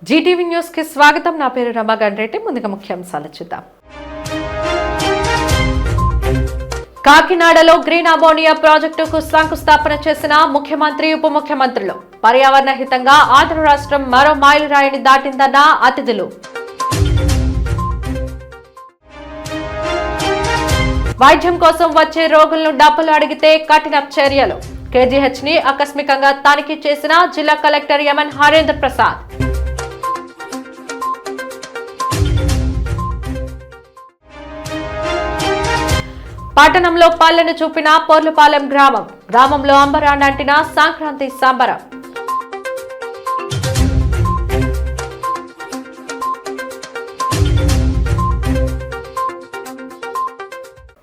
Zee TV news కి స్వాగతం. నా పేరు రమా గండ్రెడ్డి. ముందుగా ముఖ్యాంశాలు చూద్దాం. కాకినాడలో గ్రీన్ అమోనియా ప్రాజెక్టుకు శంకుస్థాపన చేసిన ముఖ్యమంత్రి, ఉప ముఖ్యమంత్రులు. పర్యావరణ హితంగా ఆంధ్ర రాష్ట్రం మరో మైలురాయిని దాటిందన్న అతిథులు. వైద్యం కోసం వచ్చే రోగులను డబ్బులు అడిగితే కఠిన చర్యలు. కేజీహెచ్ ని ఆకస్మికంగా తనిఖీ చేసిన జిల్లా కలెక్టర్ ఎంఎన్ హరేంద్ర ప్రసాద్. పట్టణంలో పల్లెను చూపిన పోర్లుపాలెం గ్రామంలో అంబరాన్నంటిన సంక్రాంతి సంబరం.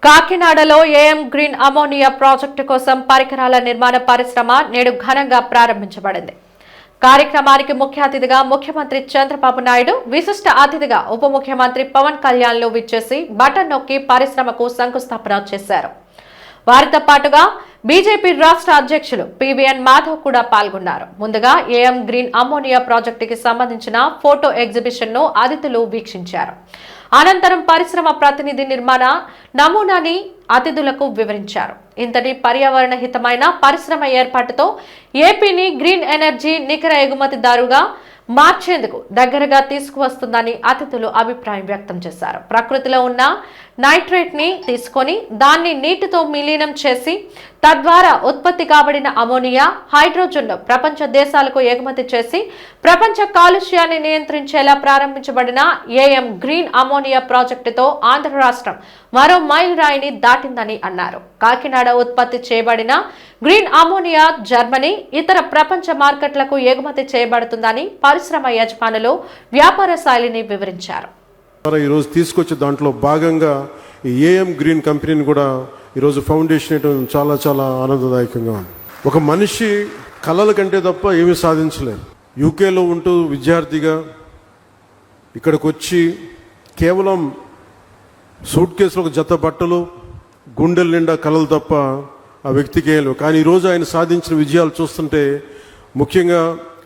కాకినాడలో ఏఎం గ్రీన్ అమోనియా ప్రాజెక్టు కోసం పరికరాల నిర్మాణ పరిశ్రమ నేడు ఘనంగా ప్రారంభించబడింది. కార్యక్రమానికి ముఖ్య అతిథిగా ముఖ్యమంత్రి చంద్రబాబు నాయుడు, విశిష్ట అతిథిగా ఉప ముఖ్యమంత్రి పవన్ కళ్యాణ్ లు విచ్చేసి బటన్ నొక్కి పరిశ్రమకు శంకుస్థాపన చేశారు. వారితో పాటుగా బీజేపీ రాష్ట్ర అధ్యక్షులు పివిఎన్ మాధవ్ కూడా పాల్గొన్నారు. ముందుగా ఏఎం గ్రీన్ అమోనియా ప్రాజెక్టుకి సంబంధించిన ఫోటో ఎగ్జిబిషన్ ను అతిథులు వీక్షించారు. అనంతరం పరిశ్రమ ప్రతినిధి నిర్మాణ నమూనాని అతిథులకు వివరించారు. ఇంతటి పర్యావరణ హితమైన పరిశ్రమ ఏర్పాటుతో ఏపీని గ్రీన్ ఎనర్జీ నికర ఎగుమతిదారుగా మార్చేందుకు దగ్గరగా తీసుకువస్తుందని అతిథులు అభిప్రాయం వ్యక్తం చేశారు. ప్రకృతిలో ఉన్న నైట్రేట్ ని తీసుకొని దాన్ని నీటితో విలీనం చేసి తద్వారా ఉత్పత్తి కాబడిన అమోనియా, హైడ్రోజన్ ప్రపంచ దేశాలకు ఎగుమతి చేసి ప్రపంచ కాలుష్యాన్ని నియంత్రించేలా ప్రారంభించబడిన ఏఎం గ్రీన్ అమోనియా ప్రాజెక్టుతో ఆంధ్ర రాష్ట్రం మరో మైలురాయిని దాటిందని అన్నారు. కాకినాడ ఉత్పత్తి చేయబడిన గ్రీన్ అమోనియా జర్మనీ, ఇతర ప్రపంచ మార్కెట్లకు ఎగుమతి చేయబడుతుందని పరిశ్రమ యజమానులు వ్యాపార శైలిని వివరించారు. ఈరోజు తీసుకొచ్చే దాంట్లో భాగంగా ఈ ఏఎం గ్రీన్ కంపెనీని కూడా ఈరోజు ఫౌండేషన్ వేయడం చాలా చాలా ఆనందదాయకంగా ఉంది. ఒక మనిషి కళల కంటే తప్ప ఏమీ సాధించలేదు. యూకేలో ఉంటూ విద్యార్థిగా ఇక్కడికి వచ్చి కేవలం సూట్ కేసులో ఒక జత బట్టలు, గుండెల నిండా కళలు తప్ప ఆ వ్యక్తికి ఏం లేవు. కానీ ఈరోజు ఆయన సాధించిన విజయాలు చూస్తుంటే, ముఖ్యంగా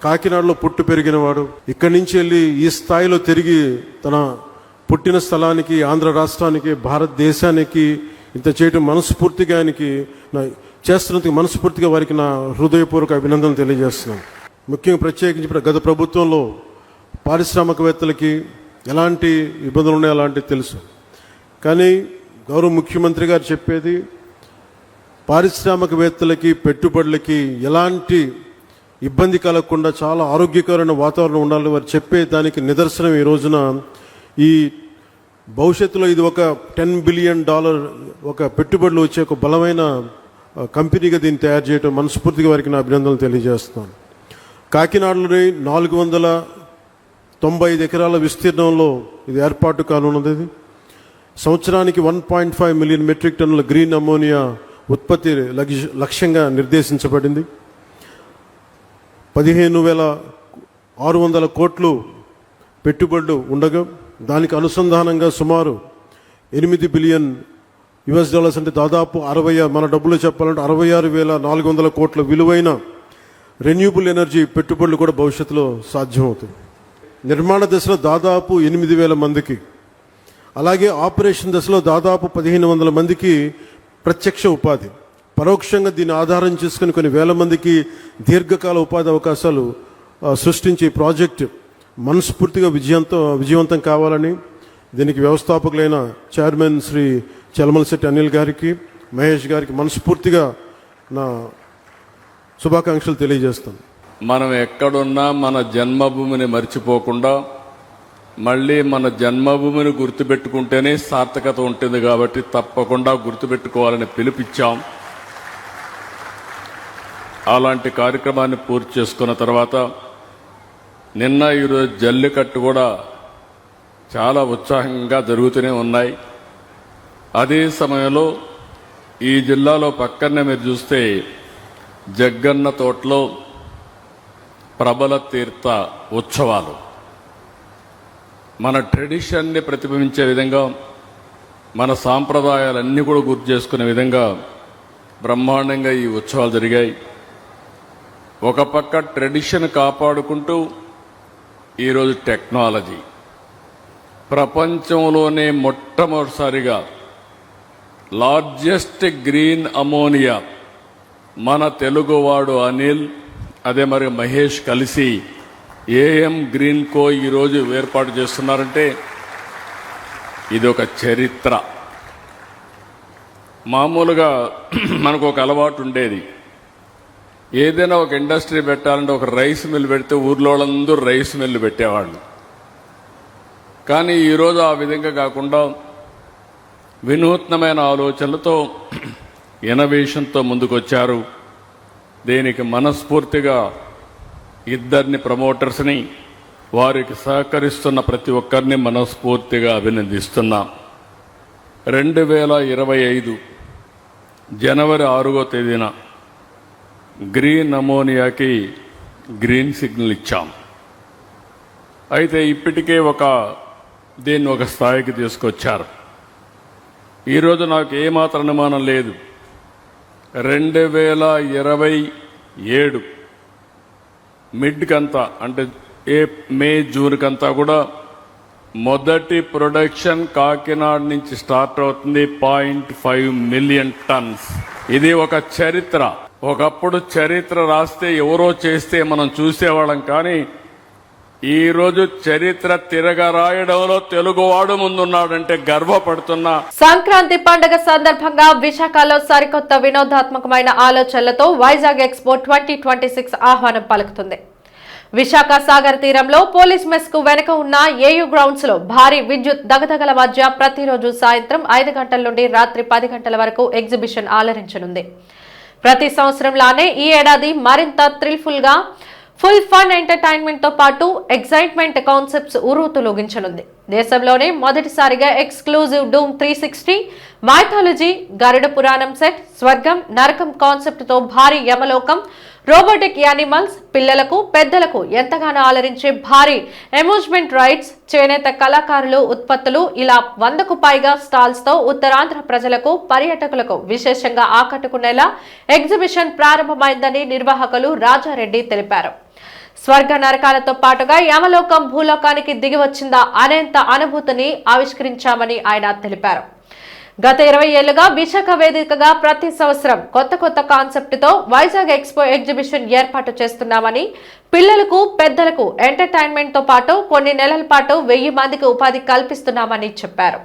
కాకినాడలో పుట్టి పెరిగినవాడు, ఇక్కడి నుంచి వెళ్ళి ఈ స్థాయిలో తిరిగి తన పుట్టిన స్థలానికి, ఆంధ్ర రాష్ట్రానికి, భారతదేశానికి ఇంత చేయటం మనస్ఫూర్తిగా ఆయనకి చేస్తున్నందుకు మనస్ఫూర్తిగా వారికి నా హృదయపూర్వక అభినందనలు తెలియజేస్తున్నాను. ముఖ్యంగా ప్రత్యేకించి గత ప్రభుత్వంలో పారిశ్రామికవేత్తలకి ఎలాంటి ఇబ్బందులు ఉన్నాయో అలాంటివి తెలుసు. కానీ గౌరవ ముఖ్యమంత్రి గారు చెప్పేది, పారిశ్రామికవేత్తలకి, పెట్టుబడులకి ఎలాంటి ఇబ్బంది కలగకుండా చాలా ఆరోగ్యకరమైన వాతావరణం ఉండాలి వారు చెప్పే దానికి నిదర్శనం ఈ రోజున ఈ భవిష్యత్తులో ఇది ఒక $10 బిలియన్ ఒక పెట్టుబడులు వచ్చే ఒక బలమైన కంపెనీగా దీన్ని తయారు చేయడం మనస్ఫూర్తిగా వారికి నా అభినందనలు తెలియజేస్తున్నాను. కాకినాడలోని 495 ఎకరాల విస్తీర్ణంలో ఇది ఏర్పాటు కానున్నది. సంవత్సరానికి 1.5 మిలియన్ మెట్రిక్ టన్నుల గ్రీన్ అమోనియా ఉత్పత్తి లక్ష్యంగా నిర్దేశించబడింది. 15,600 కోట్లు పెట్టుబడులు ఉండగా దానికి అనుసంధానంగా సుమారు $8 బిలియన్ అంటే దాదాపు మన డబ్బులు చెప్పాలంటే 66,400 కోట్ల విలువైన రెన్యూబుల్ ఎనర్జీ పెట్టుబడులు కూడా భవిష్యత్తులో సాధ్యమవుతుంది. నిర్మాణ దశలో దాదాపు 8,000 మందికి, అలాగే ఆపరేషన్ దశలో దాదాపు 1,500 మందికి ప్రత్యక్ష ఉపాధి, పరోక్షంగా దీన్ని ఆధారం చేసుకుని కొన్ని వేల మందికి దీర్ఘకాల ఉపాధి అవకాశాలు సృష్టించే ప్రాజెక్టు మనస్ఫూర్తిగా విజయవంతం కావాలని దీనికి వ్యవస్థాపకులైన చైర్మన్ శ్రీ చలమలశెట్టి అనిల్ గారికి, మహేష్ గారికి మనస్ఫూర్తిగా నా శుభాకాంక్షలు తెలియజేస్తాను. మనం ఎక్కడున్నా మన జన్మభూమిని మర్చిపోకుండా మళ్ళీ మన జన్మభూమిని గుర్తుపెట్టుకుంటేనే సార్థకత ఉంటుంది. కాబట్టి తప్పకుండా గుర్తుపెట్టుకోవాలని పిలుపిచ్చాం. అలాంటి కార్యక్రమాన్ని పూర్తి చేసుకున్న తర్వాత నిన్న ఈరోజు జల్లికట్టు కూడా చాలా ఉత్సాహంగా జరుగుతూనే ఉన్నాయి. అదే సమయంలో ఈ జిల్లాలో పక్కనే మీరు చూస్తే జగ్గన్న తోటలో ప్రబల తీర్థ ఉత్సవాలు మన ట్రెడిషన్ని ప్రతిబింబించే విధంగా, మన సాంప్రదాయాలన్నీ కూడా గుర్తు చేసుకునే విధంగా బ్రహ్మాండంగా ఈ ఉత్సవాలు జరిగాయి. ఒక పక్క ట్రెడిషన్ కాపాడుకుంటూ ఈరోజు టెక్నాలజీ ప్రపంచంలోనే మొట్టమొదటిసారిగా లార్జెస్ట్ గ్రీన్ అమోనియా మన తెలుగువాడు అనిల్ అదే మరి మహేష్ కలిసి ఏఎం గ్రీన్ కో ఈరోజు ఏర్పాటు చేస్తున్నారంటే ఇది ఒక చరిత్ర. మామూలుగా మనకు ఒక అలవాటు ఉండేది, ఏదైనా ఒక ఇండస్ట్రీ పెట్టాలంటే ఒక రైస్ మిల్ పెడితే ఊర్లో వాళ్ళందరూ రైస్ మిల్ పెట్టేవాళ్ళు. కానీ ఈరోజు ఆ విధంగా కాకుండా వినూత్నమైన ఆలోచనలతో ఇన్నోవేషన్తో ముందుకొచ్చారు. దీనికి మనస్ఫూర్తిగా ఇద్దరిని ప్రమోటర్స్ని, వారికి సహకరిస్తున్న ప్రతి ఒక్కరిని మనస్ఫూర్తిగా అభినందిస్తున్నాం. 2025 జనవరి 6వ తేదీన గ్రీన్ అమోనియాకి గ్రీన్ సిగ్నల్ ఇచ్చాం. అయితే ఇప్పటికే దీన్ని ఒక స్థాయికి తీసుకొచ్చారు. ఈరోజు నాకు ఏమాత్రం అనుమానం లేదు, 2027 మిడ్కంతా అంటే మే జూన్ కంతా కూడా మొదటి ప్రొడక్షన్ కాకినాడ నుంచి స్టార్ట్ అవుతుంది. 0.5 మిలియన్ టన్స్. ఇది ఒక చరిత్ర. ఒకప్పుడు చరిత్ర రాస్తే ఎవరో చేస్తే మనం చూసేవాళ్ళం, కానీ ఈరోజు చరిత్ర తిరగరాయడంలో తెలుగువాడు ముందున్నాడంటే గర్వపడుతున్నా. సంక్రాంతి పండుగ సందర్భంగా విశాఖలో సరికొత్త వినోదాత్మకమైన ఆలోచనలతో వైజాగ్ ఎక్స్పో 2026 ఆహ్వానం పలుకుతుంది. విశాఖ సాగర్ తీరంలో పోలీస్ మెస్ కు వెనుక ఉన్న ఏయూ గ్రౌండ్స్ లో భారీ విద్యుత్ దగదగల మధ్య ప్రతిరోజు సాయంత్రం 5 గంటల నుండి రాత్రి 10 గంటల వరకు ఎగ్జిబిషన్ ఆలరించనుంది. ప్రతి సంవత్సరంలానే ఈ ఏడాది మరింత థ్రిల్ఫుల్ గా ఫుల్ ఫన్ ఎంటర్టైన్మెంట్ తో పాటు ఎగ్జైట్మెంట్ కాన్సెప్ట్స్ ఉరూతులోగించనుంది. దేశంలోనే మొదటిసారిగా ఎక్స్క్లూజివ్ డూమ్ 360 మైథాలజీ గరుడ పురాణం సెట్, స్వర్గం నరకం కాన్సెప్ట్ తో భారీ యమలోకం, రోబోటిక్ యానిమల్స్, పిల్లలకు పెద్దలకు ఎంతగానో ఆలరించే భారీ అమ్యూజ్మెంట్ రైడ్స్, చేనేత కళాకారులు ఉత్పత్తులు ఇలా 100కు పైగా స్టాల్స్ తో ఉత్తరాంధ్ర ప్రజలకు పర్యాటకులకు విశేషంగా ఆకట్టుకునేలా ఎగ్జిబిషన్ ప్రారంభమైందని నిర్వాహకులు రాజారెడ్డి తెలిపారు. స్వర్గ నరకాలతో పాటుగా యమలోకం భూలోకానికి దిగివచ్చిందా అనేంత అనుభూతిని ఆవిష్కరించామని ఆయన తెలిపారు. గత 20 ఏళ్లుగా విశాఖ వేదికగా ప్రతి సంవత్సరం కొత్త కాన్సెప్ట్ తో వైజాగ్ ఎక్స్పో ఎగ్జిబిషన్ ఏర్పాటు చేస్తున్నామని, పిల్లలకు పెద్దలకు ఎంటర్టైన్మెంట్ తో పాటు కొన్ని నెలల పాటు 1000 మందికి ఉపాధి కల్పిస్తున్నామని చెప్పారు.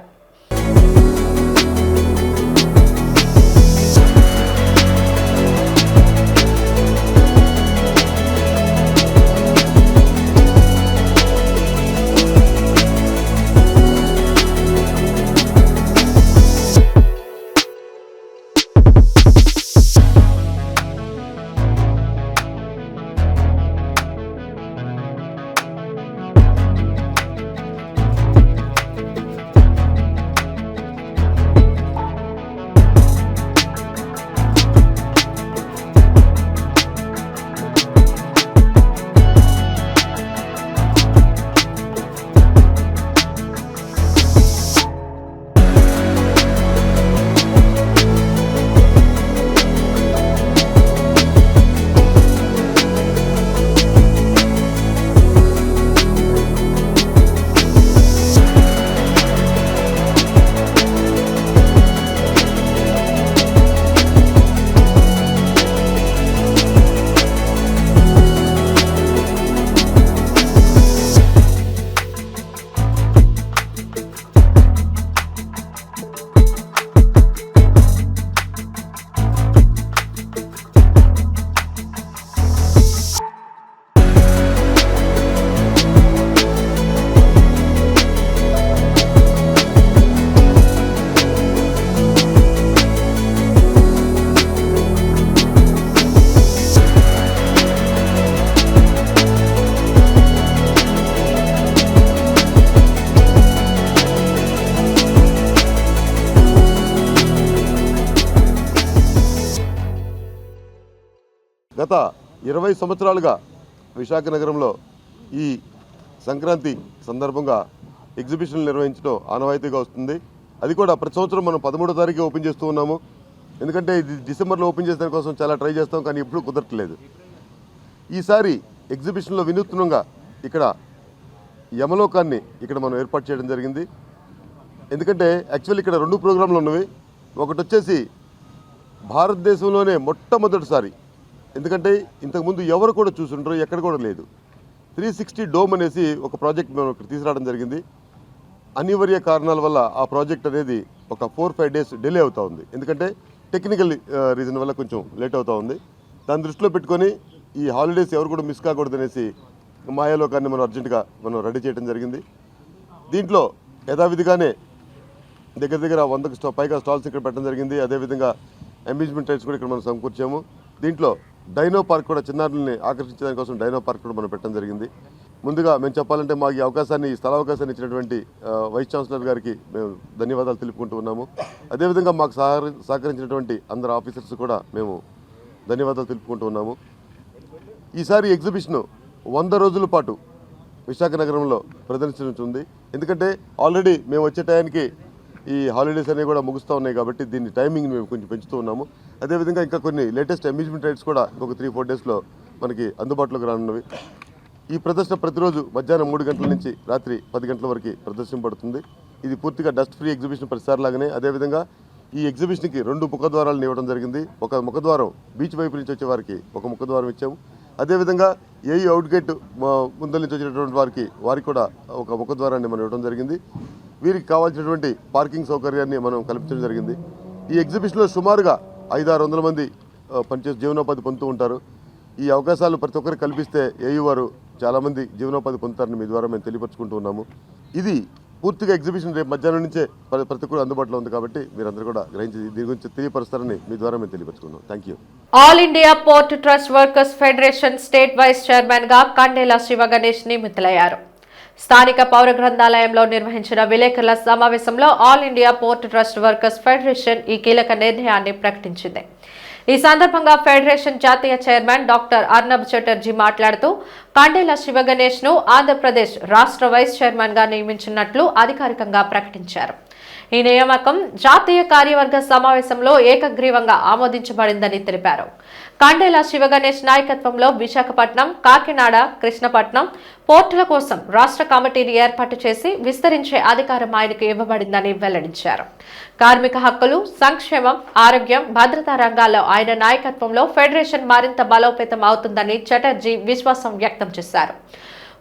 గత 20 సంవత్సరాలుగా విశాఖ నగరంలో ఈ సంక్రాంతి సందర్భంగా ఎగ్జిబిషన్లు నిర్వహించడం ఆనవాయితీగా వస్తుంది. అది కూడా ప్రతి సంవత్సరం మనం 13వ తారీఖు ఓపెన్ చేస్తూ ఉన్నాము. ఎందుకంటే ఇది డిసెంబర్లో ఓపెన్ చేసే కోసం చాలా ట్రై చేస్తాం, కానీ ఎప్పుడూ కుదరట్లేదు. ఈసారి ఎగ్జిబిషన్లో వినూత్నంగా ఇక్కడ యమలోకాన్ని ఇక్కడ మనం ఏర్పాటు చేయడం జరిగింది. ఎందుకంటే యాక్చువల్లీ ఇక్కడ 2 ప్రోగ్రాంలు ఉన్నవి. ఒకటి వచ్చేసి భారతదేశంలోనే మొట్టమొదటిసారి, ఎందుకంటే ఇంతకుముందు ఎవరు కూడా చూసుంటారు, ఎక్కడ కూడా లేదు, 360 డోమ్ అనేసి ఒక ప్రాజెక్ట్ మనం ఇక్కడ తీసుకురావడం జరిగింది. అనివార్య కారణాల వల్ల ఆ ప్రాజెక్ట్ అనేది ఒక 4-5 డేస్ డిలే అవుతూ ఉంది. ఎందుకంటే టెక్నికల్ రీజన్ వల్ల కొంచెం లేట్ అవుతూ ఉంది. దాన్ని దృష్టిలో పెట్టుకొని ఈ హాలిడేస్ ఎవరు కూడా మిస్ కాకూడదనేసి మాయాలోకాన్ని మనం అర్జెంటుగా రెడీ చేయడం జరిగింది. దీంట్లో యథావిధిగానే దగ్గర 100కి పైగా స్టాల్స్ ఇక్కడ పెట్టడం జరిగింది. అదేవిధంగా అమ్యూజ్మెంట్ రైడ్స్ కూడా ఇక్కడ మనం సమకూర్చాము. దీంట్లో డైనో పార్క్ కూడా చిన్నారుల్ని ఆకర్షించడానికి కోసం డైనో పార్క్ కూడా మనం పెట్టడం జరిగింది. ముందుగా మేము చెప్పాలంటే మాకు ఈ అవకాశాన్ని, స్థల అవకాశాన్ని ఇచ్చినటువంటి వైస్ ఛాన్సలర్ గారికి మేము ధన్యవాదాలు తెలుపుకుంటూ ఉన్నాము. అదేవిధంగా మాకు సహకరించినటువంటి అందరు ఆఫీసర్స్ కూడా మేము ధన్యవాదాలు తెలుపుకుంటూ ఉన్నాము. ఈసారి ఎగ్జిబిషన్ 100 రోజుల పాటు విశాఖ నగరంలో ప్రదర్శించుంది. ఎందుకంటే ఆల్రెడీ మేము వచ్చే టైంకి ఈ హాలిడేస్ అనేవి కూడా ముగుస్తూ ఉన్నాయి కాబట్టి దీన్ని టైమింగ్ మేము కొంచెం పెంచుతూ ఉన్నాము. అదేవిధంగా ఇంకా కొన్ని లేటెస్ట్ అమ్యూజ్మెంట్ రైడ్స్ కూడా ఇంకొక 3-4 డేస్లో మనకి అందుబాటులోకి రానున్నవి. ఈ ప్రదర్శన ప్రతిరోజు మధ్యాహ్నం 3 గంటల నుంచి రాత్రి 10 గంటల వరకు ప్రదర్శింపబడుతుంది. ఇది పూర్తిగా డస్ట్ ఫ్రీ ఎగ్జిబిషన్ ప్రతిసారిలాగానే. అదేవిధంగా ఈ ఎగ్జిబిషన్కి 2 ముఖద్వారాలను ఇవ్వడం జరిగింది. ఒక ముఖద్వారం బీచ్ వైపు నుంచి వచ్చే వారికి ఒక ముఖద్వారం ఇచ్చాము. అదేవిధంగా ఏఈ అవుట్గేట్ ముందల నుంచి వచ్చినటువంటి వారికి కూడా ఒక ముఖద్వారాన్ని మనం ఇవ్వడం జరిగింది. వీరికి కావాల్సినటువంటి పార్కింగ్ సౌకర్యాన్ని మనం కల్పించడం జరిగింది. ఈ ఎగ్జిబిషన్లో సుమారుగా 500-600 మంది పనిచేసి జీవనోపాధి పొందుతూ ఉంటారు. ఈ అవకాశాలు ప్రతి ఒక్కరికి కల్పిస్తే ఏయూ వారు చాలామంది జీవనోపాధి పొందుతారని మీ ద్వారా మేము తెలియపరుచుకుంటూ ఉన్నాము. ఇది పూర్తిగా ఎగ్జిబిషన్ రేపు మధ్యాహ్నం నుంచే ప్రతి ఒక్కరు అందుబాటులో ఉంది కాబట్టి మీరందరూ కూడా గ్రహించి దీని గురించి తెలియపరుస్తారని మీ ద్వారా మేము తెలియపరుచుకున్నాం. Thank you. All India port trust workers federation state vice chairman గా కండేల శివ గణేష్ నియమితులయ్యారు. స్థానిక పౌర గ్రంథాలయంలో నిర్వహించిన విలేకరుల సమావేశంలో all India port trust workers federation ఈ కీలక నిర్ణయాన్ని ప్రకటించింది. ఈ సందర్భంగా ఫెడరేషన్ జాతీయ చైర్మన్ డాక్టర్ అర్నబ్ చటర్జీ మాట్లాడుతూ కండేల శివ గణేష్ ను ఆంధ్రప్రదేశ్ రాష్ట్ర వైస్ చైర్మన్ గా నియమించినట్లు అధికారికంగా ప్రకటించారు. ఈ నియామకం జాతీయ కార్యవర్గ సమావేశంలో ఏకగ్రీవంగా ఆమోదించబడిందని తెలిపారు. కండేల శివ గణేష్ నాయకత్వంలో విశాఖపట్నం, కాకినాడ, కృష్ణపట్నం పోర్టుల కోసం రాష్ట్ర కమిటీని ఏర్పాటు చేసి విస్తరించే అధికారం ఆయనకు ఇవ్వబడిందని వెల్లడించారు. కార్మిక హక్కులు, సంక్షేమం, ఆరోగ్యం, భద్రతా రంగాల్లో ఆయన నాయకత్వంలో ఫెడరేషన్ మరింత బలోపేతం అవుతుందని చటర్జీ విశ్వాసం వ్యక్తం చేశారు.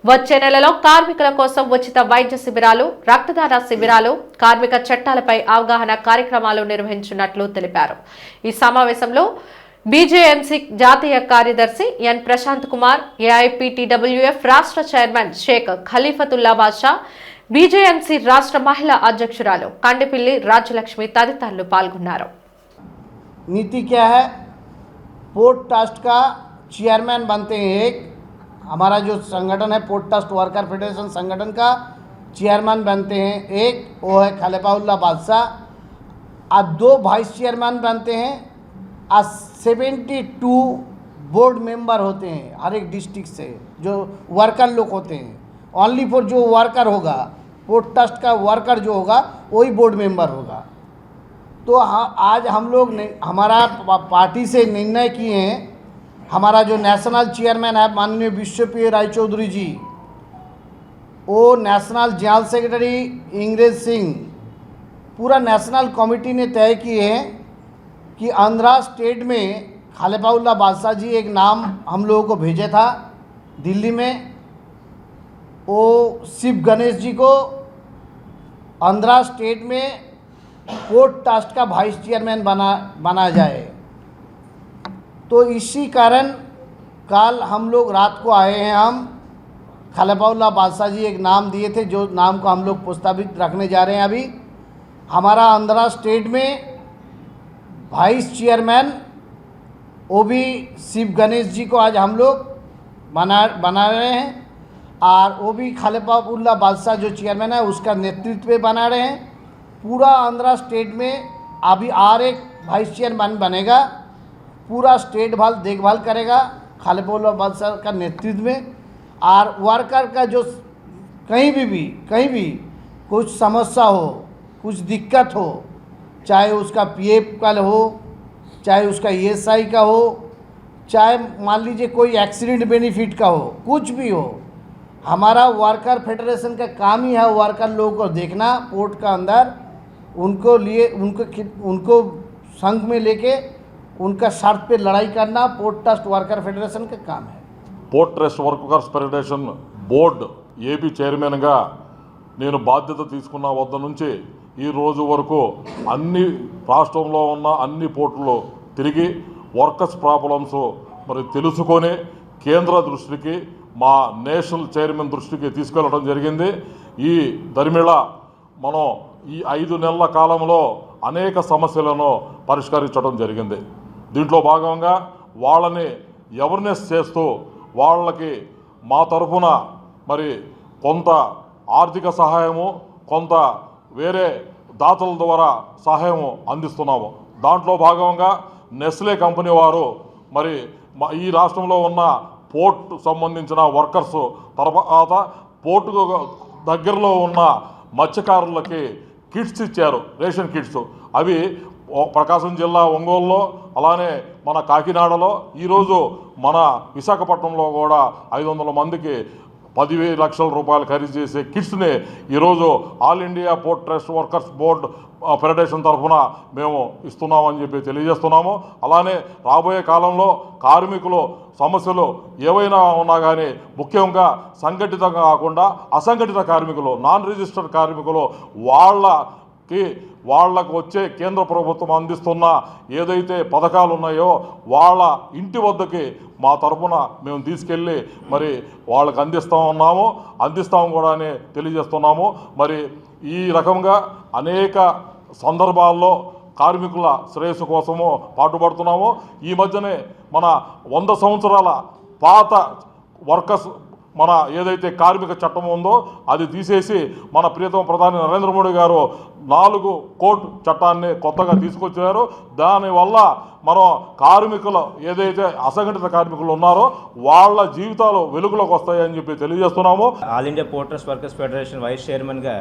వచ్చే నెలలో కార్మికుల కోసం ఉచిత వైద్య శిబిరాలు, రక్తదాన శిబిరాలు, కార్మిక చట్టాలపై అవగాహన కార్యక్రమాలు నిర్వహించినట్లు తెలిపారు. ఈ సమావేశంలో బీజేఎంసీ జాతీయ కార్యదర్శి ఎన్ ప్రశాంత్ కుమార్, ఏఐపీటీడబ్ల్యూఎఫ్ రాష్ట్ర చైర్మన్ షేక్ ఖలీఫతుల్లా బాషా, బీజేఎంసీ రాష్ట్ర మహిళా అధ్యక్షురాలు కండిపిల్లి రాజ్యలక్ష్మి తదితరులు పాల్గొన్నారు. नीति क्या है? पोर्ट ट्रस्ट का चेयरमैन बनते हैं एक, हमारा जो संगठन है पोर्ट ट्रस्ट वर्कर फेडरेशन संगठन का चेयरमैन बनते हैं एक, वो है खलीफाउल्ला बादशाह। और 2 वाइस चेयरमैन बनते हैं और 72 बोर्ड मेंबर होते हैं हर एक डिस्ट्रिक्ट से, जो वर्कर लोग होते हैं। ओनली फॉर जो वर्कर होगा, पोर्ट ट्रस्ट का वर्कर जो होगा वही बोर्ड मेंबर होगा। तो आज हम लोग ने हमारा पार्टी से निर्णय किए हैं, हमारा जो नेशनल चेयरमैन है माननीय विश्वप्रिय राय चौधरी जी, वो नेशनल जनरल सेक्रेटरी इंग्रेज सिंह, पूरा नेशनल कमेटी ने तय किए हैं कि आंध्रा स्टेट में खलीफाउल्ला बादशाह जी एक नाम हम लोगों को भेजे था दिल्ली में, वो शिव गणेश जी को आंध्रा स्टेट में पोर्ट ट्रस्ट का वाइस चेयरमैन बना जाए। तो इसी कारण कल हम लोग रात को आए हैं, हम खलीफाउल्ला बादशाह जी एक नाम दिए थे, जो नाम को हम लोग प्रस्तावित रखने जा रहे हैं। अभी हमारा आंध्रा स्टेट में वाइस चेयरमैन वो भी शिव गणेश जी को आज हम लोग बना रहे हैं, और वो भी खलीफाउल्ला बादशाह जो चेयरमैन है उसका नेतृत्व में बना रहे हैं। पूरा आंध्रा स्टेट में अभी और एक वाइस चेयरमैन बनेगा, पूरा स्टेट देखभाल करेगा खलीफाउल्ला बादशाह का नेतृत्व में। और वर्कर का जो कहीं भी कुछ समस्या हो, कुछ दिक्कत हो, चाहे उसका पीएफ का हो, चाहे उसका ईएसआई का हो, चाहे मान लीजिए कोई एक्सीडेंट बेनिफिट का हो, कुछ भी हो, हमारा वर्कर फेडरेशन का काम ही है वर्कर लोगों को देखना पोर्ट का अंदर, उनको संघ में लेके उनका शर्त पे लड़ाई करना पोर्ट ट्रस्ट वर्कर फेडरेशन का काम है। Port trust workers federation board AP చైర్మన్గా నేను బాధ్యత తీసుకున్న వద్ద నుంచి ఈ రోజు వరకు అన్ని రాష్ట్రంలో ఉన్న అన్ని పోర్టులు తిరిగి వర్కర్స్ ప్రాబ్లమ్స్ మరి తెలుసుకొని కేంద్ర దృష్టికి మా నేషనల్ చైర్మన్ దృష్టికి తీసుకెళ్ళడం జరిగింది. ఈ దరిమిళ మనం ఈ 5 నెలల కాలంలో అనేక సమస్యలను పరిష్కరించడం జరిగింది. దీంట్లో భాగంగా వాళ్ళని అవేర్నెస్ చేస్తూ వాళ్ళకి మా తరఫున మరి కొంత ఆర్థిక సహాయము, కొంత వేరే దాతల ద్వారా సహాయము అందిస్తున్నాము. దాంట్లో భాగంగా నెస్లే కంపెనీ వారు మరి ఈ రాష్ట్రంలో ఉన్న పోర్ట్ సంబంధించిన వర్కర్స్ తర్వాత పోర్టుకు దగ్గరలో ఉన్న మత్స్యకారులకి కిట్స్ ఇచ్చారు, రేషన్ కిట్స్. అవి ప్రకాశం జిల్లా ఒంగోలులో, అలానే మన కాకినాడలో, ఈరోజు మన విశాఖపట్నంలో కూడా 500 మందికి 10 లక్షల రూపాయలు ఖరీదు చేసే కిట్స్ని ఈరోజు all India port trust workers board federation తరఫున మేము ఇస్తున్నామని చెప్పి తెలియజేస్తున్నాము. అలానే రాబోయే కాలంలో కార్మికులు సమస్యలు ఏవైనా ఉన్నా కానీ ముఖ్యంగా సంఘటితంగా కాకుండా అసంఘటిత కార్మికులు, నాన్ రిజిస్టర్డ్ కార్మికులు వాళ్లకు వచ్చే కేంద్ర ప్రభుత్వం అందిస్తున్న ఏదైతే పథకాలు ఉన్నాయో వాళ్ళ ఇంటి వద్దకి మా తరఫున మేము తీసుకెళ్ళి మరి వాళ్ళకి అందిస్తాము కూడా అని తెలియజేస్తున్నాము. మరి ఈ రకంగా అనేక సందర్భాల్లో కార్మికుల శ్రేయస్సు కోసము పాటుపడుతున్నాము. ఈ మధ్యనే మన 100 సంవత్సరాల పాత వర్కర్స్ మన ఏదైతే కార్మిక చట్టం ఉందో అది తీసేసి మన ప్రియతమ ప్రధాని నరేంద్ర మోడీ గారు 4 కోడ్ చట్టాన్ని కొత్తగా తీసుకొచ్చారు. దానివల్ల మనం కార్మికులు ఏదైతే అసంఘటిత కార్మికులు ఉన్నారో వాళ్ళ జీవితాలు వెలుగులోకి వస్తాయని చెప్పి తెలియజేస్తున్నాము. All India port trust workers federation vice చైర్మన్గా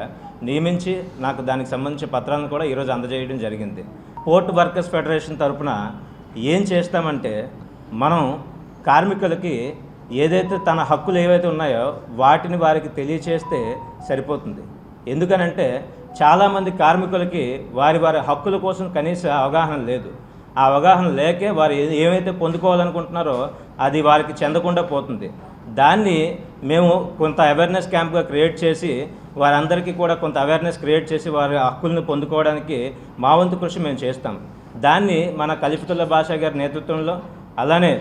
నియమించి నాకు దానికి సంబంధించిన పత్రాలను కూడా ఈరోజు అందజేయడం జరిగింది. పోర్ట్ వర్కర్స్ ఫెడరేషన్ తరఫున ఏం చేస్తామంటే మనం కార్మికులకి ఏదైతే తన హక్కులు ఏవైతే ఉన్నాయో వాటిని వారికి తెలియచేస్తే సరిపోతుంది. ఎందుకనంటే చాలామంది కార్మికులకి వారి హక్కుల కోసం కనీస అవగాహన లేదు. ఆ అవగాహన లేకే వారు ఏమైతే పొందుకోవాలనుకుంటున్నారో అది వారికి చెందకుండా పోతుంది. దాన్ని మేము కొంత అవేర్నెస్ క్యాంప్గా క్రియేట్ చేసి వారందరికీ కూడా కొంత అవేర్నెస్ క్రియేట్ చేసి వారి హక్కులను పొందుకోవడానికి మా వంతు కృషి మేము చేస్తాం. దాన్ని మన ఖలీఫతుల్లా బాషా గారి నేతృత్వంలో, అలానే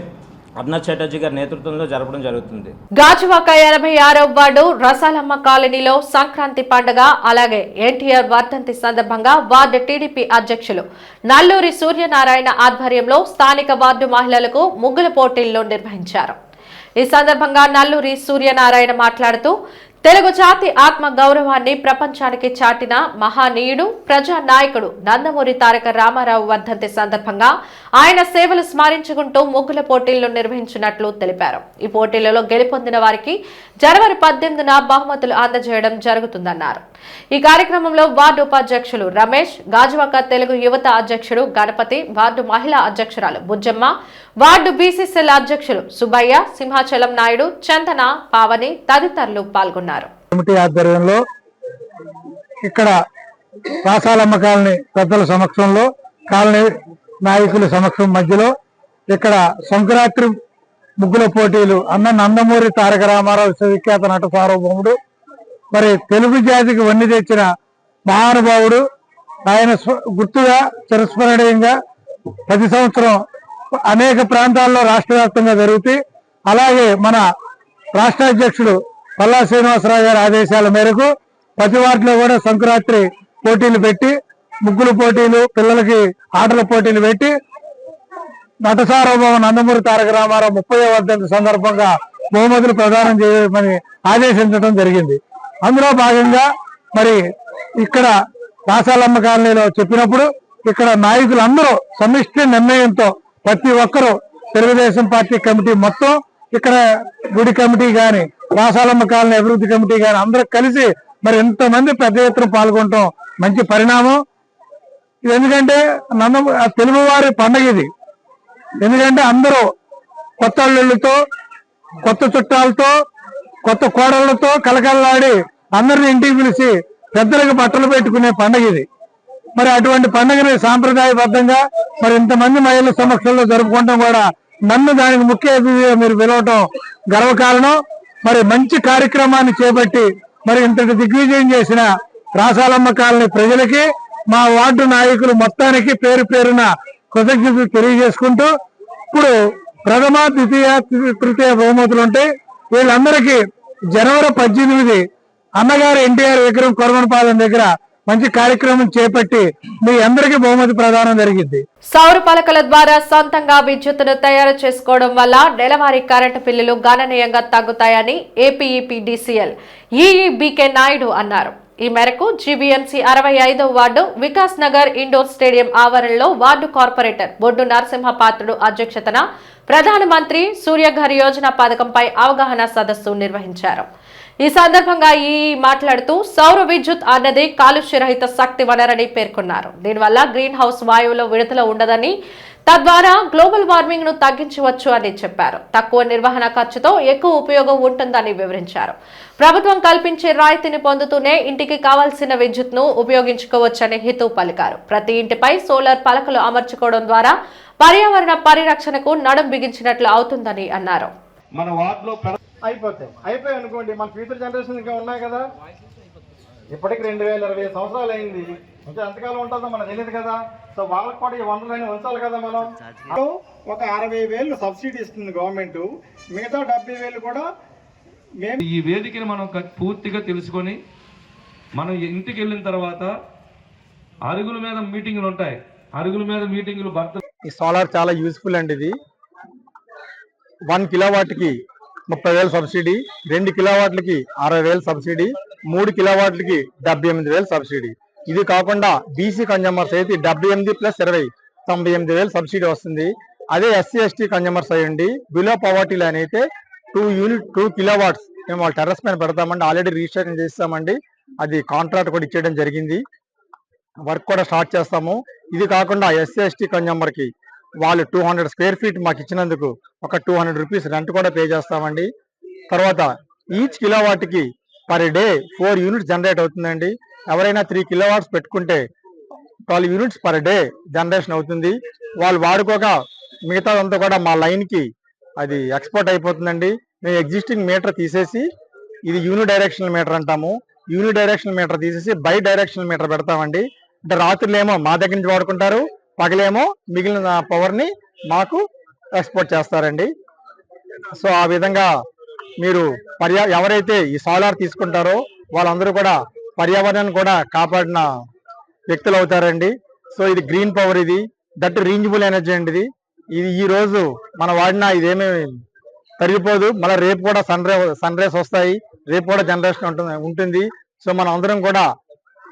అర్నబ్ చటర్జీ గారి నేతృత్వంలో జరపడం జరుగుతుంది. గాజువాక 86వ వార్డు రసాలమ్మ కాలనీలో సంక్రాంతి పండుగ అలాగే ఎన్టీఆర్ వర్ధంతి సందర్భంగా వార్డు టీడీపీ అధ్యక్షులు నల్లూరి సూర్యనారాయణ ఆధ్వర్యంలో స్థానిక వార్డు మహిళలకు ముగ్గుల పోటీలను నిర్వహించారు. ఈ సందర్భంగా నల్లూరి సూర్యనారాయణ మాట్లాడుతూ తెలుగు జాతి ఆత్మ గౌరవాన్ని ప్రపంచానికి చాటిన మహానీయుడు, ప్రజా నాయకుడు నందమూరి తారక రామారావు వర్ధంతి సందర్భంగా ఆయన సేవలు స్మరించుకుంటూ ముగ్గుల పోటీలను నిర్వహించినట్లు తెలిపారు. ఈ పోటీలలో గెలుపొందిన వారికి జనవరి 18న బహుమతులు అందజేయడం జరుగుతుందన్నారు. ఈ కార్యక్రమంలో వార్డు ఉపాధ్యక్షులు రమేష్, గాజువాక తెలుగు యువత అధ్యక్షుడు గణపతి, వార్డు మహిళా అధ్యక్షురాలు బుజ్జమ్మ, వార్డు బీసీసీఎల్ అధ్యక్షులు సుబ్బయ్య, సింహాచలం నాయుడు, చందన, పావని తదితరులు పాల్గొన్నారు. కమిటీ ఆధ్వర్యంలో ఇక్కడ రాసాలమ్మ కాలనీ పెద్దల సమక్షంలో, కాలనీ నాయకుల సమక్షం మధ్యలో ఇక్కడ సంక్రాంతి ముగ్గుల పోటీలు అన్న నందమూరి తారక రామారావు విశ్వవిఖ్యాత నట సార్వభౌముడు, మరి తెలుగు జాతికి వన్ని తెచ్చిన మహానుభావుడు, ఆయన గుర్తుగా చిరస్మరణీయంగా ప్రతి సంవత్సరం అనేక ప్రాంతాల్లో రాష్ట్ర వ్యాప్తంగా జరుగుతాయి. అలాగే మన రాష్ట్ర అధ్యక్షుడు పల్లా శ్రీనివాసరావు గారి ఆదేశాల మేరకు ప్రతి వాటిలో కూడా సంక్రాంతి పోటీలు పెట్టి, ముగ్గుల పోటీలు, పిల్లలకి ఆటల పోటీలు పెట్టి నట సార్వభౌమ నందమూరి తారక రామారావు 30వ వర్ధంతి సందర్భంగా బహుమతులు ప్రదానం చేయమని ఆదేశించడం జరిగింది. అందులో భాగంగా మరి ఇక్కడ రాసాలమ్మ కాలనీలో చెప్పినప్పుడు ఇక్కడ నాయకులందరూ సమిష్టి నిర్ణయంతో ప్రతి ఒక్కరూ తెలుగుదేశం పార్టీ కమిటీ మొత్తం, ఇక్కడ గుడి కమిటీ గాని, రాసాలమ్మ కాలనీ అభివృద్ధి కమిటీ గాని అందరూ కలిసి మరి ఎంతమంది పెద్ద ఎత్తున పాల్గొనటం మంచి పరిణామం. ఇది ఎందుకంటే తెలుగువారి పండగ ఇది. ఎందుకంటే అందరూ కొత్త అల్లుళ్ళతో, కొత్త చుట్టాలతో, కొత్త కోడళ్లతో కలకలలాడి అందరిని ఇంటికి పిలిచి పెద్దలకు బట్టలు పెట్టుకునే పండుగ ఇది. మరి అటువంటి పండుగని సాంప్రదాయబద్ధంగా మరి ఇంతమంది మహిళల సమక్షంలో జరుపుకోవడం కూడా నన్ను దానికి ముఖ్య అతిథిగా మీరు పిలవటం గర్వకారణం. మరి మంచి కార్యక్రమాన్ని చేపట్టి మరి ఇంతటి దిగ్విజయం చేసిన రాసాలమ్మ కాలనీ ప్రజలకి మా వార్డు నాయకులు మొత్తానికి పేరు పేరున కృతజ్ఞతలు తెలియజేసుకుంటూ, ఇప్పుడు ప్రథమ ద్వితీయ తృతీయ బహుమతులు ఉంటాయి. వీళ్ళందరికీ జనవరి 18 అన్నగారు ఎన్టీఆర్ విగ్రహం కొరవనపాలెం దగ్గర మంచి కార్యక్రమం చేపట్టి మీ అందరికీ బహుమతి ప్రదానం జరిగింది. సౌర పలకల ద్వారా సొంతంగా విద్యుత్తును తయారు చేసుకోవడం వల్ల నెలవారీ కరెంటు బిల్లులు గణనీయంగా తగ్గుతాయని ఏపీఈపీడీసీఎల్ ఈఈబీకే నాయుడు అన్నారు. ఈ మేరకు జీబీఎంసీ 65వ ward Vikas Nagar indoor stadium ఆవరణలో వార్డు కార్పొరేటర్ బొడ్డు నరసింహపాత్రుడు అధ్యక్షతన ప్రధానమంత్రి సూర్యఘర్ యోజన పథకంపై అవగాహన సదస్సు నిర్వహించారు. ఈ సందర్భంగా మాట్లాడుతూ సౌర విద్యుత్ అన్నది కాలుష్యరహిత శక్తి వనరని పేర్కొన్నారు. దీనివల్ల గ్రీన్ హౌస్ వాయువుల విడుదల ఉండదని, తద్వారా గ్లోబల్ వార్మింగ్ ను తగ్గించవచ్చు అని చెప్పారు. తక్కువ నిర్వహణ ఖర్చుతో ఎక్కువ ఉపయోగం ఉంటుందని వివరించారు. ప్రభుత్వం కల్పించే రాయితీని పొందుతూనే ఇంటికి కావాల్సిన విద్యుత్ ను ఉపయోగించుకోవచ్చని హితవు పలికారు. ప్రతి ఇంటిపై సోలార్ పలకలు అమర్చుకోవడం ద్వారా పర్యావరణ పరిరక్షణకు నడుం బిగించినట్లు అవుతుందని అన్నారు. మన వార్డులో అయిపోయి అనుకోండి, మన ఫ్యూచర్ జనరేషన్ ఇంకా ఉన్నాయి కదా. ఇప్పటికి 2020 సంవత్సరాలు అయింది, ఇంకా ఎంతకాలం ఉంటుందో మనకు తెలియదు కదా. సో వాళ్ళకి కూడా ఈ వనరులైన ఉంచాలి కదా. మనం ఒక 60,000 సబ్సిడీ ఇస్తుంది గవర్నమెంట్, మిగతా 70,000 కూడా మేము ఈ వేదికని మనం పూర్తిగా తెలుసుకొని మనం ఇంటికి వెళ్ళిన తర్వాత అరుగుల మీద మీటింగులు ఉంటాయి. అరుగుల మీద మీటింగులు ఈ సోలార్ చాలా యూస్ఫుల్ అండి. ఇది 1 కిలోవాట్కి 30,000 సబ్సిడీ, 2 కిలోవాట్లకి 60,000 సబ్సిడీ, 3 కిలోవాట్లకి 78,000 సబ్సిడీ. ఇది కాకుండా బీసీ కన్జ్యూమర్స్ అయితే 78 + 20 98,000 సబ్సిడీ వస్తుంది. అదే ఎస్సీ ఎస్టీ కన్జ్యూమర్స్ అయ్యండి బిలో పవర్టీ లైన్ అయితే 2 కిలోవాట్స్ మేము వాళ్ళ టెర్రస్ పైన పెడతామండి. ఆల్రెడీ రిజిస్ట్రేషన్ చేస్తామండి. అది కాంట్రాక్ట్ కూడా ఇచ్చేయడం జరిగింది. వర్క్ కూడా స్టార్ట్ చేస్తాము. ఇది కాకుండా ఎస్సీ ఎస్టీ కన్జ్యూమర్కి వాళ్ళు 200 స్క్వేర్ ఫీట్ మాకు ఇచ్చినందుకు ఒక 200 రూపీస్ రెంట్ కూడా పే చేస్తామండి. తర్వాత ఈచ్ కిలోవాట్కి పర్ డే 4 యూనిట్స్ జనరేట్ అవుతుందండి. ఎవరైనా 3 కిలోవాట్స్ పెట్టుకుంటే 12 యూనిట్స్ పర్ డే జనరేషన్ అవుతుంది. వాళ్ళు వాడుకోక మిగతాదంతా కూడా మా లైన్కి అది ఎక్స్పోర్ట్ అయిపోతుందండి. మేము ఎగ్జిస్టింగ్ మీటర్ తీసేసి, ఇది యూని డైరెక్షనల్ మీటర్ అంటాము, యూని డైరెక్షనల్ మీటర్ తీసేసి బై డైరెక్షనల్ మీటర్ పెడతామండి. అంటే రాత్రులేమో మా దగ్గర నుంచి వాడుకుంటారు, పగలేమో మిగిలిన పవర్ని మాకు ఎక్స్పోర్ట్ చేస్తారండి. సో ఆ విధంగా మీరు ఎవరైతే ఈ సోలార్ తీసుకుంటారో వాళ్ళందరూ కూడా పర్యావరణాన్ని కూడా కాపాడిన వ్యక్తులు అవుతారండి. సో ఇది గ్రీన్ పవర్, ఇది దట్ రీన్యూబుల్ ఎనర్జీ అండి. ఇది ఈ రోజు మనం వాడినా ఇదేమీ తరిగిపోదు. మళ్ళీ రేపు కూడా సన్ రేస్ వస్తాయి, రేపు కూడా జనరేషన్ ఉంటుంది. సో మనం అందరం కూడా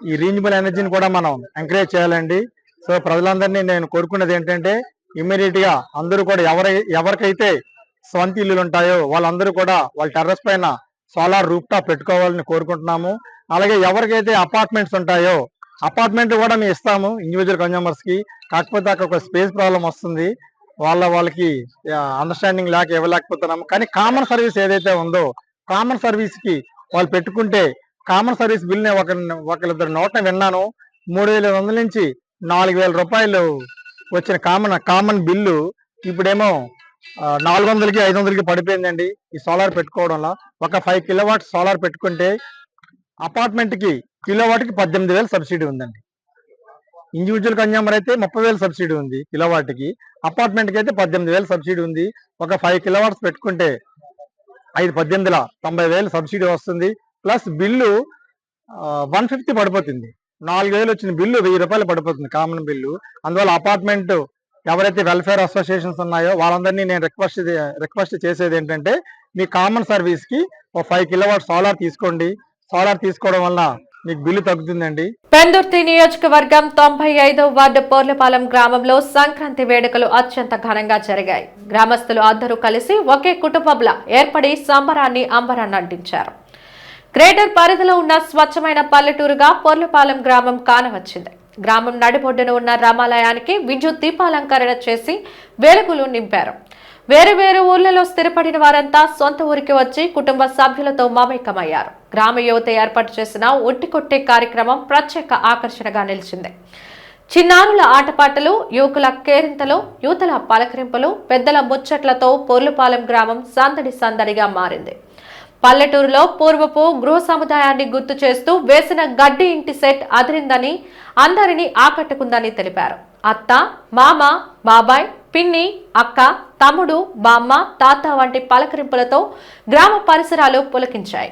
ఈ రీన్యూబుల్ ఎనర్జీని కూడా మనం ఎంకరేజ్ చేయాలండి. సో ప్రజలందరినీ నేను కోరుకున్నది ఏంటంటే ఇమ్మీడియట్ గా అందరూ కూడా ఎవరికైతే స్వంత ఇల్లులు ఉంటాయో వాళ్ళందరూ కూడా వాళ్ళ టెర్రస్ పైన సోలార్ రూఫ్ టాప్ పెట్టుకోవాలని కోరుకుంటున్నాము. అలాగే ఎవరికైతే అపార్ట్మెంట్స్ ఉంటాయో అపార్ట్మెంట్ కూడా మేము ఇస్తాము ఇండివిజువల్ కన్జ్యూమర్స్ కి. కాకపోతే అక్కడ ఒక స్పేస్ ప్రాబ్లం వస్తుంది, వాళ్ళకి అండర్స్టాండింగ్ లేక ఇవ్వలేకపోతున్నాము. కానీ కామన్ సర్వీస్ ఏదైతే ఉందో కామన్ సర్వీస్ కి వాళ్ళు పెట్టుకుంటే కామన్ సర్వీస్ బిల్ ఒకరిద్దరు నోట్న విన్నాను, 3,500 నుంచి 4,000 రూపాయలు వచ్చిన కామన్ బిల్లు ఇప్పుడేమో 400కి 500కి పడిపోయిందండి ఈ సోలార్ పెట్టుకోవడం వల్ల. ఒక 5 కిలోవాట్ సోలార్ పెట్టుకుంటే అపార్ట్మెంట్ కి కిలోవాట్కి 18,000 సబ్సిడీ ఉందండి. ఇండివిజువల్ కన్జ్యూమర్ అయితే 30,000 సబ్సిడీ ఉంది కిలోవాట్కి, అపార్ట్మెంట్ కి అయితే 18,000 సబ్సిడీ ఉంది. ఒక 5 కిలోవాట్స్ పెట్టుకుంటే 18,000 90,000 సబ్సిడీ వస్తుంది. ప్లస్ బిల్లు 150 పడిపోతుంది. 4,000 వచ్చిన బిల్లు 1,000 రూపాయలు పడిపోతుంది కామన్ బిల్లు. అందువల్ల అపార్ట్మెంట్ ఎవరైతే వెల్ఫేర్ అసోసియేషన్స్ ఉన్నాయో వాళ్ళందరినీ నేను రిక్వెస్ట్ చేసేది ఏంటంటే మీ కామన్ సర్వీస్ కి ఒక 5 కిలోవాట్ సోలార్ తీసుకోండి. సోలార్ తీసుకోవడం వల్ల మీకు బిల్లు తగ్గుతుందండి. పెందుర్తి నియోజకవర్గం 95వ వార్డు పోర్లపాలెం గ్రామంలో సంక్రాంతి వేడుకలు అత్యంత ఘనంగా జరిగాయి. గ్రామస్తులు అందరూ కలిసి ఒకే కుటుంబంలా ఏర్పడి సంబరాన్ని అంబరాన్ని అంటించారు. గ్రేటర్ పరిధిలో ఉన్న స్వచ్ఛమైన పల్లెటూరుగా పోర్లపాలెం గ్రామం కానవచ్చింది. గ్రామం నడిబొడ్డున ఉన్న రామాలయానికి విద్యుత్ దీపాలంకరణ చేసి వెలుగులు నింపారు. వేరు వేరు ఊర్లలో స్థిరపడిన వారంతా సొంత ఊరికి వచ్చి కుటుంబ సభ్యులతో మమేకమయ్యారు. గ్రామ యువత ఏర్పాటు చేసిన ఒట్టికొట్టే కార్యక్రమం ప్రత్యేక ఆకర్షణగా నిలిచింది. చిన్నారుల ఆటపాటలు, యువకుల కేరింతలు, యువతల పలకరింపులు, పెద్దల ముచ్చట్లతో పొర్లుపాలెం గ్రామం సందడిగా మారింది. పల్లెటూరులో పూర్వపు గృహ సముదాయాన్ని గుర్తు చేస్తూ వేసిన గడ్డి ఇంటి సెట్ అదిరిందని, అందరినీ ఆకట్టుకుందని తెలిపారు. అత్త, మామ, బాబాయ్, పిన్ని, అక్క, తమ్ముడు, బామ్మ, తాత వంటి పలకరింపులతో గ్రామ పరిసరాలు పులకించాయి.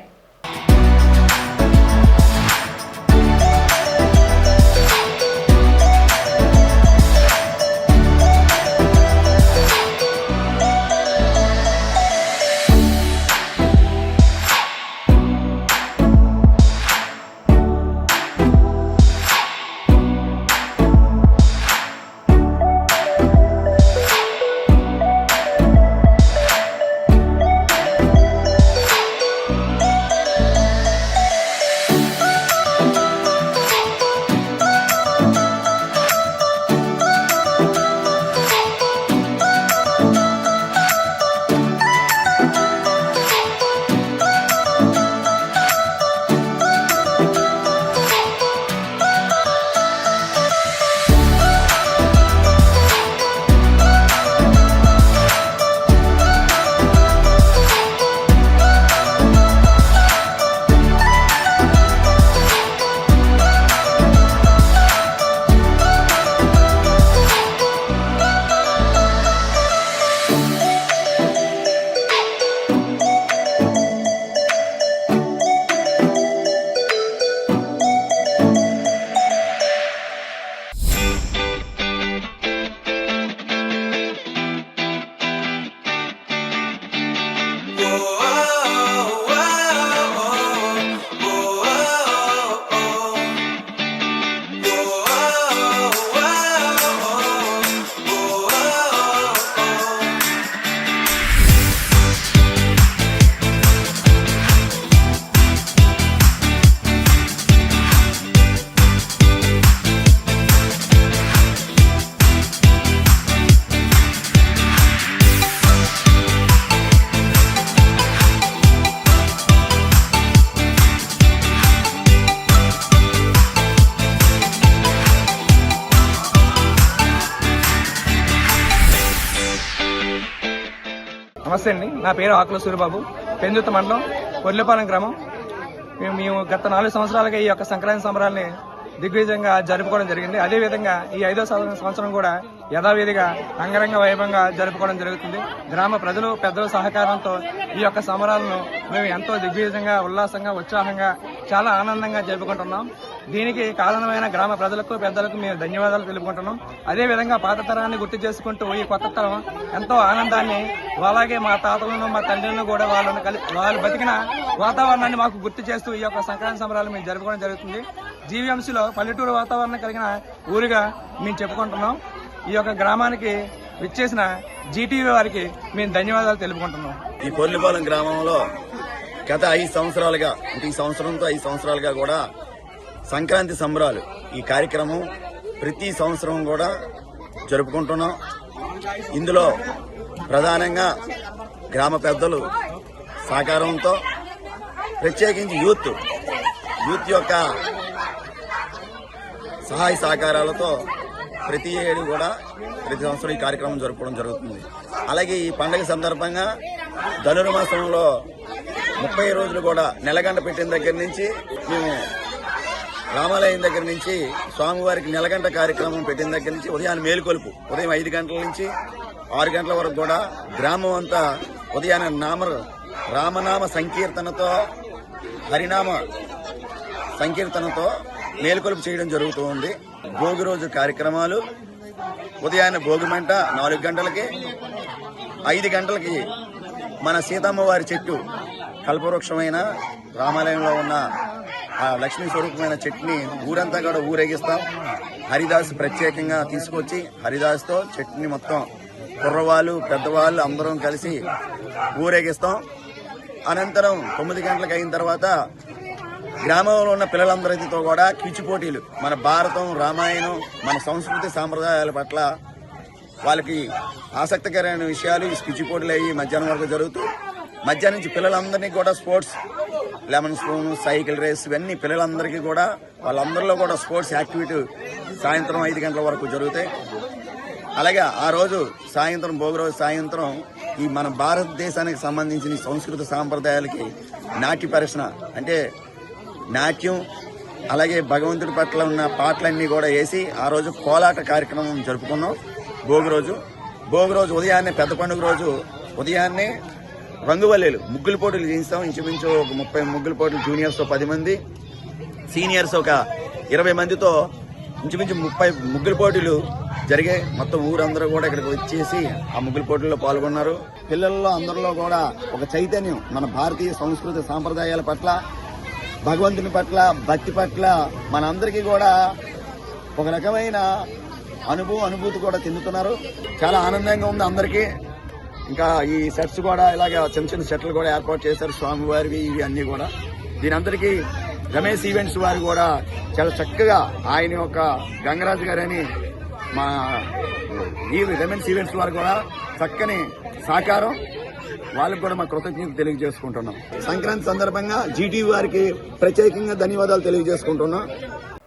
నమస్తే అండి, నా పేరు ఆకుల సూరిబాబు. పెందుత మండలం పొర్లుపాలెం గ్రామం. మేము గత 4 సంవత్సరాలుగా ఈ యొక్క సంక్రాంతి సంబరాల్ని దిగ్విజయంగా జరుపుకోవడం జరిగింది. అదేవిధంగా ఈ 5వ సంవత్సరం కూడా యథావిధిగా అంగరంగ వైభవంగా జరుపుకోవడం జరుగుతుంది. గ్రామ ప్రజలు, పెద్దల సహకారంతో ఈ యొక్క సంబరాలను మేము ఎంతో దిగ్విజయంగా, ఉల్లాసంగా, ఉత్సాహంగా, చాలా ఆనందంగా జరుపుకుంటున్నాం. దీనికి కారణమైన గ్రామ ప్రజలకు, పెద్దలకు మేము ధన్యవాదాలు తెలుపుకుంటున్నాం. అదేవిధంగా పాత తరాన్ని గుర్తు చేసుకుంటూ ఈ కొత్త తరం ఎంతో ఆనందాన్ని, అలాగే మా తాతలను, మా తండ్రులను కూడా వాళ్ళు బతికిన వాతావరణాన్ని మాకు గుర్తు చేస్తూ ఈ యొక్క సంక్రాంతి సంబరాలు మేము జరుపుకోవడం జరుగుతుంది. జీవీఎంసీలో పల్లెటూరు వాతావరణం కలిగిన ఊరుగా మేము చెప్పుకుంటున్నాం. ఈ యొక్క గ్రామానికి విచ్చేసిన జీటీవీ వారికి మేము ధన్యవాదాలు తెలుపుకుంటున్నాం. ఈ పొర్లుపాలెం గ్రామంలో గత 5 సంవత్సరాలుగా, ఈ సంవత్సరంతో 5 సంవత్సరాలుగా కూడా సంక్రాంతి సంబరాలు ఈ కార్యక్రమం ప్రతి సంవత్సరం కూడా జరుపుకుంటున్నాం. ఇందులో ప్రధానంగా గ్రామ పెద్దలు సహకారంతో, ప్రత్యేకించి యూత్ యొక్క సహాయ సహకారాలతో ప్రతి ఏడు కూడా ప్రతి సంవత్సరం ఈ కార్యక్రమం జరుపుకోవడం జరుగుతుంది. అలాగే ఈ పండుగ సందర్భంగా ధనుర్మాసంలో 30 రోజులు కూడా నెలగంట పెట్టిన దగ్గర నుంచి మేము రామాలయం దగ్గర నుంచి స్వామివారికి నెలగంట కార్యక్రమం పెట్టిన దగ్గర నుంచి ఉదయాన్నే మేలుకొలుపు, ఉదయం 5 గంటల నుంచి 6 గంటల వరకు కూడా గ్రామం అంతా ఉదయాన్నే రామనామ సంకీర్తనతో, హరినామ సంకీర్తనతో మేలుకొలుపు చేయడం జరుగుతూ ఉంది. భోగి రోజు కార్యక్రమాలు ఉదయాన్నే భోగిమంట 4 గంటలకి, 5 గంటలకి మన సీతమ్మ వారి చెట్టు, కల్పవృక్షమైన రామాలయంలో ఉన్న ఆ లక్ష్మీ స్వరూపమైన చెట్టుని ఊరంతా కూడా ఊరేగిస్తాం. హరిదాస్ ప్రత్యేకంగా తీసుకొచ్చి హరిదాస్తో చెట్టుని మొత్తం కుర్రవాళ్ళు, పెద్దవాళ్ళు అందరం కలిసి ఊరేగిస్తాం. అనంతరం 9 గంటలకు అయిన తర్వాత గ్రామంలో ఉన్న పిల్లలందరితో కూడా క్విజ్ పోటీలు, మన భారతం, రామాయణం, మన సంస్కృతి సాంప్రదాయాల పట్ల వాళ్ళకి ఆసక్తికరమైన విషయాలు ఈ స్పీచ్ పోటీలు అయ్యి మధ్యాహ్నం వరకు జరుగుతూ మధ్యాహ్నం నుంచి పిల్లలందరినీ కూడా sports, lemon spoon, cycle race, ఇవన్నీ పిల్లలందరికీ కూడా వాళ్ళందరిలో కూడా స్పోర్ట్స్ యాక్టివిటీ సాయంత్రం 5 గంటల వరకు జరుగుతాయి. అలాగే ఆ రోజు సాయంత్రం, భోగి రోజు సాయంత్రం ఈ మన భారతదేశానికి సంబంధించిన సంస్కృత సాంప్రదాయాలకి నాట్య పరిశ్రమ అంటే నాట్యం, అలాగే భగవంతుడి పట్ల ఉన్న పాటలన్నీ కూడా వేసి ఆ రోజు కోలాట కార్యక్రమం జరుపుకున్నాం. భోగి రోజు ఉదయాన్నే, పెద్ద పండుగ రోజు ఉదయాన్నే రంగువల్లీలు, ముగ్గుల పోటీలు చేయిస్తాం. ఇంచుమించు ఒక 30 ముగ్గుల పోటీలు, జూనియర్స్ 10 మంది, సీనియర్స్ ఒక 20 మందితో ఇంచుమించు 30 ముగ్గుల పోటీలు జరిగాయి. మొత్తం ఊరందరూ కూడా ఇక్కడికి వచ్చేసి ఆ ముగ్గుల పోటీల్లో పాల్గొన్నారు. పిల్లల్లో అందరిలో కూడా ఒక చైతన్యం, మన భారతీయ సంస్కృతి సాంప్రదాయాల పట్ల, భగవంతుని పట్ల, భక్తి పట్ల మనందరికీ కూడా ఒక రకమైన అనుభూతి కూడా చెందుతున్నారు. చాలా ఆనందంగా ఉంది అందరికీ. ఇంకా ఈ సెట్స్ కూడా ఇలాగే చిన్న చిన్న సెట్లు కూడా ఏర్పాటు చేశారు, స్వామివారివి ఇవి అన్నీ కూడా. దీని అందరికీ రమేష్ ఈవెంట్స్ వారు కూడా చాలా చక్కగా, ఆయన యొక్క గంగరాజు గారని మా ఈ రమేష్ ఈవెంట్స్ వారు కూడా చక్కని సహకారం, వాళ్ళకి కూడా మా కృతజ్ఞతలు తెలియజేసుకుంటున్నాం. సంక్రాంతి సందర్భంగా జీటీవీ వారికి ప్రత్యేకంగా ధన్యవాదాలు తెలియజేసుకుంటున్నాం.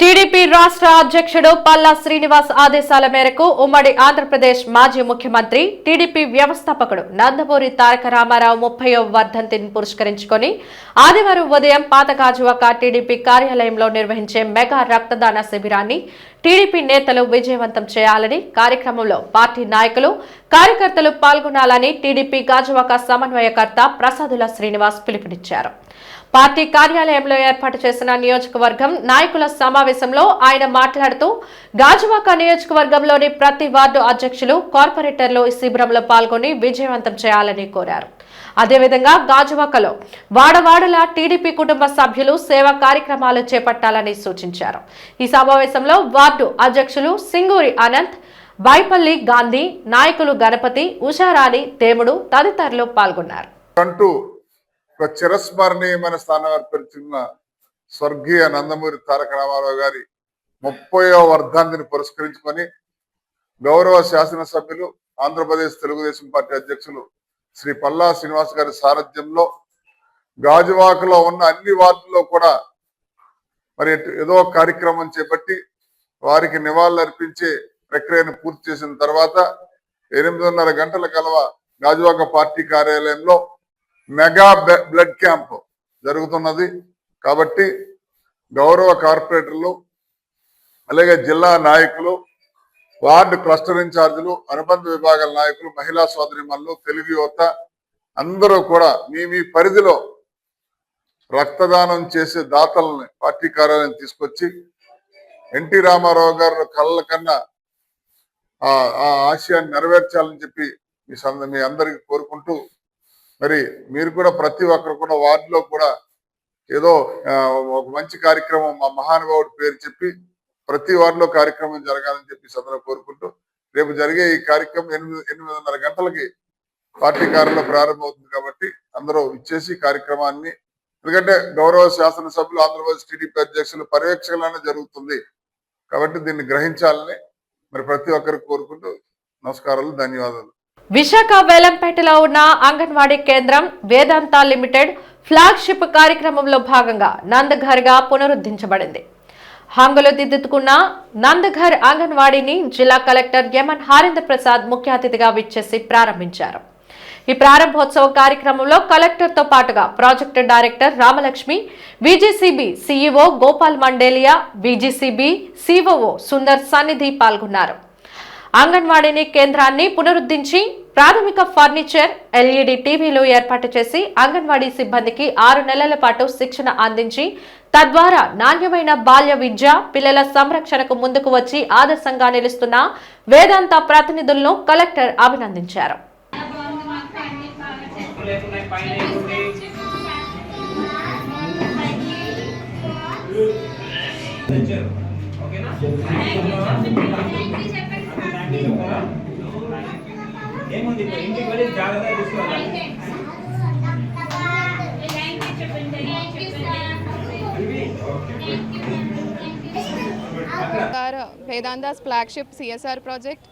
టీడీపీ రాష్ట్ర అధ్యక్షుడు పల్లా శ్రీనివాస్ ఆదేశాల మేరకు ఉమ్మడి ఆంధ్రప్రదేశ్ మాజీ ముఖ్యమంత్రి, టీడీపీ వ్యవస్థాపకుడు నందమూరి తారక రామారావు 30వ వర్ధంతిని పురస్కరించుకుని ఆదివారం ఉదయం పాత గాజువాక టీడీపీ కార్యాలయంలో నిర్వహించే మెగా రక్తదాన శిబిరాన్ని టీడీపీ నేతలు విజయవంతం చేయాలని, కార్యక్రమంలో పార్టీ నాయకులు, కార్యకర్తలు పాల్గొనాలని టీడీపీ గాజువాక సమన్వయకర్త ప్రసాదుల శ్రీనివాస్ పిలుపునిచ్చారు. పార్టీ కార్యాలయంలో ఏర్పాటు చేసిన నియోజకవర్గం నాయకుల సమావేశంలో ఆయన మాట్లాడుతూ, గాజువాక నియోజకవర్గంలోని ప్రతి వార్డు అధ్యక్షులు, కార్పొరేటర్లు ఈ శిబిరంలో పాల్గొని విజయవంతం చేయాలని కోరారు. అదేవిధంగా గాజువాకలో వాడవాడల టీడీపీ కుటుంబ సభ్యులు సేవా కార్యక్రమాలు చేపట్టాలని సూచించారు. ఈ సమావేశంలో వార్డు అధ్యక్షులు సింగూరి అనంత్, బైపల్లి గాంధీ, నాయకులు గణపతి, ఉషారాణి, తేముడు తదితరులు పాల్గొన్నారు. ఒక చిరస్మరణీయమైన స్థానం ఏర్పరిచిన స్వర్గీయ నందమూరి తారక రామారావు గారి 30వ వర్ధంతిని పురస్కరించుకొని గౌరవ శాసనసభ్యులు, ఆంధ్రప్రదేశ్ తెలుగుదేశం పార్టీ అధ్యక్షులు శ్రీ పల్లా శ్రీనివాస్ గారి సారథ్యంలో గాజువాకలో ఉన్న అన్ని వార్డుల్లో కూడా మరి ఏదో కార్యక్రమం చేపట్టి వారికి నివాళులు అర్పించే ప్రక్రియను పూర్తి చేసిన తర్వాత 8:30 గంటల కలవ గాజువాక పార్టీ కార్యాలయంలో మెగా బ్లడ్ క్యాంప్ జరుగుతున్నది. కాబట్టి గౌరవ కార్పొరేటర్లు, అలాగే జిల్లా నాయకులు, వార్డు క్లస్టర్ ఇన్ఛార్జీలు, అనుబంధ విభాగాల నాయకులు, మహిళా సోదరిమణులు, తెలుగు యువత అందరూ కూడా మీ పరిధిలో రక్తదానం చేసే దాతల్ని పార్టీ కార్యాలయం తీసుకొచ్చి ఎన్టీ రామారావు గారు కళ్ళ కన్నా ఆ ఆశయాన్ని నెరవేర్చాలని చెప్పి మీ అందరికి కోరుకుంటూ, మరి మీరు కూడా ప్రతి ఒక్కరు కూడా వార్డులో కూడా ఏదో ఒక మంచి కార్యక్రమం, మా మహానుభావుడి పేరు చెప్పి ప్రతి వార్డులో కార్యక్రమం జరగాలని చెప్పి సదరు కోరుకుంటూ, రేపు జరిగే ఈ కార్యక్రమం 8:30 గంటలకి పార్టీ కార్యాలయంలో ప్రారంభమవుతుంది. కాబట్టి అందరూ ఇచ్చేసి కార్యక్రమాన్ని, ఎందుకంటే గౌరవ శాసనసభ్యులు, ఆంధ్రప్రదేశ్ టీడీపీ అధ్యక్షులు పర్యవేక్షణలోనే జరుగుతుంది కాబట్టి దీన్ని గ్రహించాలని మరి ప్రతి ఒక్కరికి కోరుకుంటూ నమస్కారాలు, ధన్యవాదాలు. విశాఖ వేలంపేటలో ఉన్న అంగన్వాడీ కేంద్రం వేదాంత లిమిటెడ్ ఫ్లాగ్షిప్ కార్యక్రమంలో భాగంగా నందఘర్ గా పునరుద్ధరించబడింది. హంగులు దిద్దుకున్న నందఘర్ అంగన్వాడీని జిల్లా కలెక్టర్ యమన్ హరీంద్ర ప్రసాద్ ముఖ్య అతిథిగా విచ్చేసి ప్రారంభించారు. ఈ ప్రారంభోత్సవ కార్యక్రమంలో కలెక్టర్ తో పాటుగా project director Ramalakshmi, BGCB CEO Gopal Mandelia, BGCB COO Sundar Sannidhi పాల్గొన్నారు. అంగన్వాడీని కేంద్రాన్ని పునరుద్ధరించి ప్రాథమిక ఫర్నిచర్, ఎల్ఈడి టీవీలు ఏర్పాటు చేసి అంగన్వాడీ సిబ్బందికి 6 నెలల పాటు శిక్షణ అందించి తద్వారా నాణ్యమైన బాల్య విద్య, పిల్లల సంరక్షణకు ముందుకు వచ్చి ఆదర్శంగా నిలుస్తున్న వేదాంత ప్రతినిధులను కలెక్టర్ అభినందించారు. Vedanta's flagship CSR project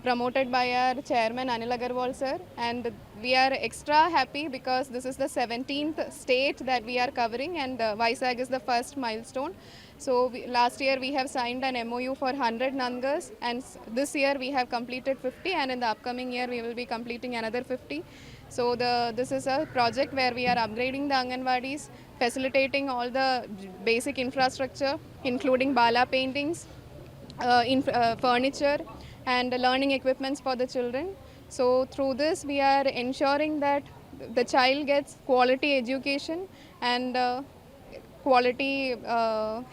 promoted by our chairman Anil Agarwal sir, and we are extra happy because this is the 17th state that we are covering, and Vizag is the first milestone. So last year we have signed an MOU for 100 Nangas, and this year we have completed 50, and in the upcoming year we will be completing another 50. So this is a project where we are upgrading the Anganwadis, facilitating all the basic infrastructure including Bala paintings, furniture and learning equipments for the children. So through this we are ensuring that the child gets quality education and quality